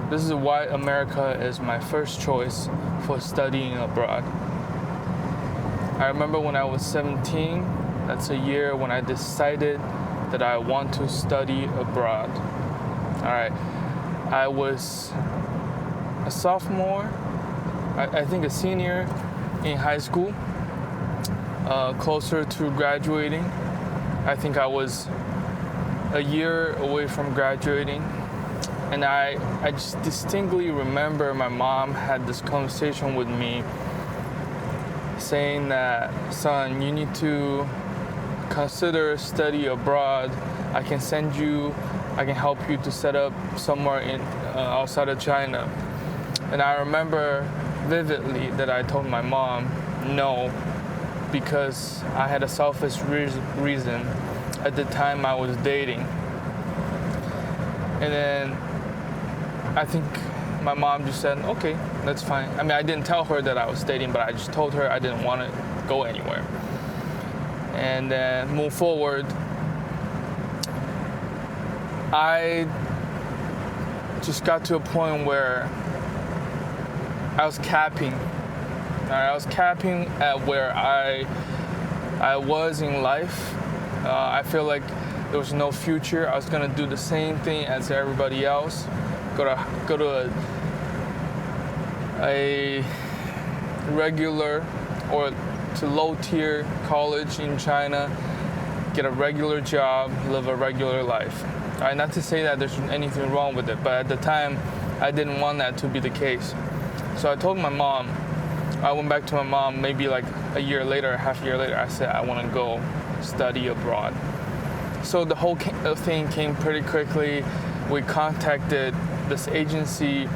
This is why America is my first choice for studying abroad. I remember when I was 17, that's a year when I decided that I want to study abroad. All right, I was a sophomore, I think a senior in high school, closer to graduating. I think I was a year away from graduating. And I just distinctly remember my mom had this conversation with me saying that, son, you need to consider study abroad. I can help you to set up somewhere outside of China. And I remember vividly that I told my mom no, because I had a selfish reason. At the time I was dating. And then I think my mom just said, okay, that's fine. I mean, I didn't tell her that I was dating, but I just told her I didn't want to go anywhere. And then move forward, I just got to a point where I was capping. I was capping at where I was in life. I feel like there was no future. I was gonna do the same thing as everybody else. Go to a regular or to low-tier college in China, get a regular job, live a regular life. All right, not to say that there's anything wrong with it, but at the time, I didn't want that to be the case. So I told my mom, I went back to my mom maybe like a year later, half a year later, I said I want to go study abroad. So the whole thing came pretty quickly. We contacted this agency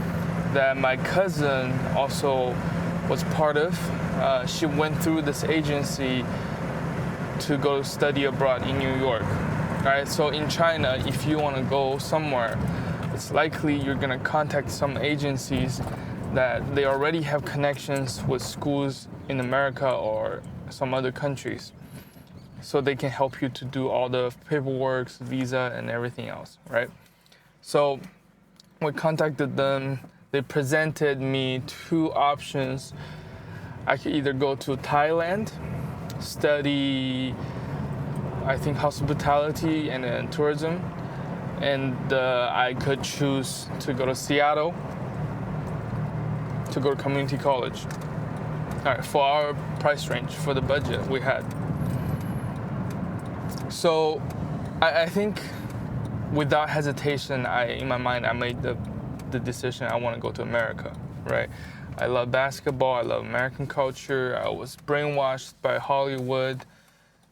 that my cousin also was part of. She went through this agency to go study abroad in New York. All right, so in China, if you want to go somewhere, it's likely you're going to contact some agencies that they already have connections with schools in America or some other countries. So they can help you to do all the paperwork, visa, and everything else, right? So we contacted them. They presented me two options. I could either go to Thailand, study, I think, hospitality and then tourism, and I could choose to go to Seattle to go to community college. All right, for our price range, for the budget we had. So I think without hesitation, in my mind, I made the decision I want to go to America, right? I love basketball, I love American culture, I was brainwashed by Hollywood,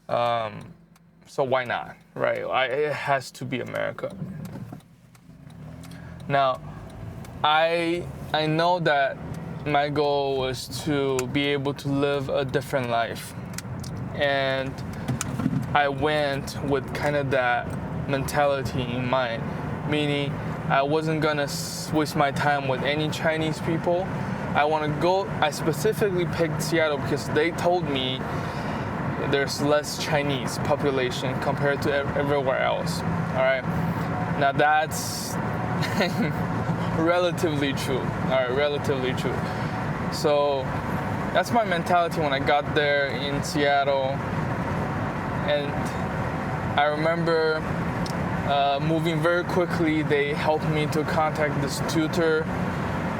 so why not, right? It has to be America. Now, I know that my goal was to be able to live a different life, and I went with kind of that mentality in mind, meaning I wasn't gonna waste my time with any Chinese people. I specifically picked Seattle because they told me there's less Chinese population compared to everywhere else, all right? Now that's relatively true, all right, relatively true. So that's my mentality when I got there in Seattle. And I remember moving very quickly. They helped me to contact this tutor.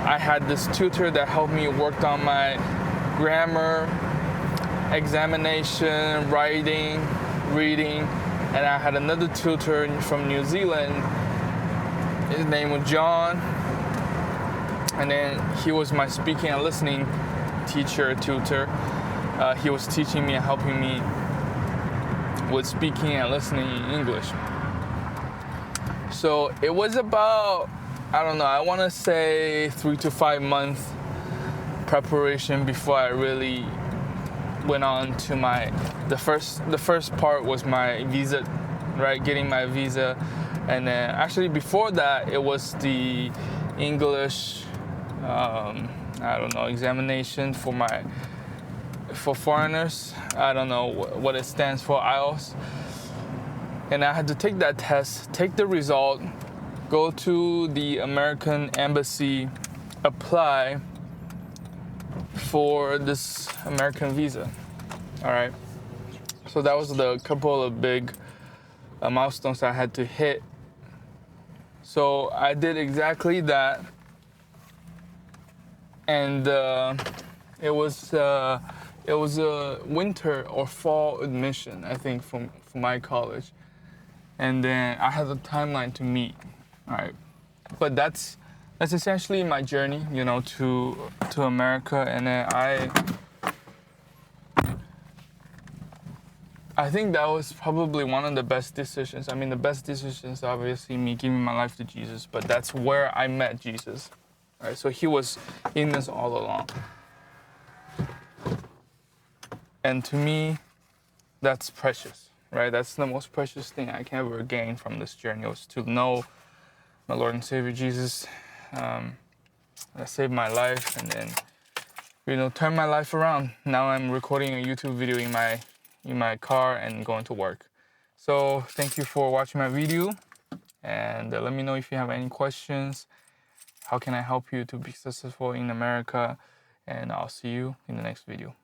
I had this tutor that helped me work on my grammar, examination, writing, reading, and I had another tutor from New Zealand. His name was John, and then he was my speaking and listening tutor. He was teaching me and helping me with speaking and listening in English. So it was about, I don't know, I want to say 3 to 5 months preparation before I really went on to the first part was my visa, right? Getting my visa. And then actually before that, it was the English, examination for foreigners. I don't know what it stands for, IELTS. And I had to take that test, take the result, go to the American embassy, apply for this American visa. All right. So that was the couple of big milestones I had to hit. So I did exactly that, and it was a winter or fall admission, I think, from my college, and then I had a timeline to meet. All right, but that's essentially my journey, you know, to America, and then I think that was probably one of the best decisions. I mean, the best decisions, obviously, me giving my life to Jesus, but that's where I met Jesus. Right? So he was in this all along. And to me, that's precious, right? That's the most precious thing I can ever gain from this journey, was to know my Lord and Savior Jesus that saved my life, and then, you know, turned my life around. Now I'm recording a YouTube video in my car and going to work. So thank you for watching my video, and let me know if you have any questions. How can I help you to be successful in America? And I'll see you in the next video.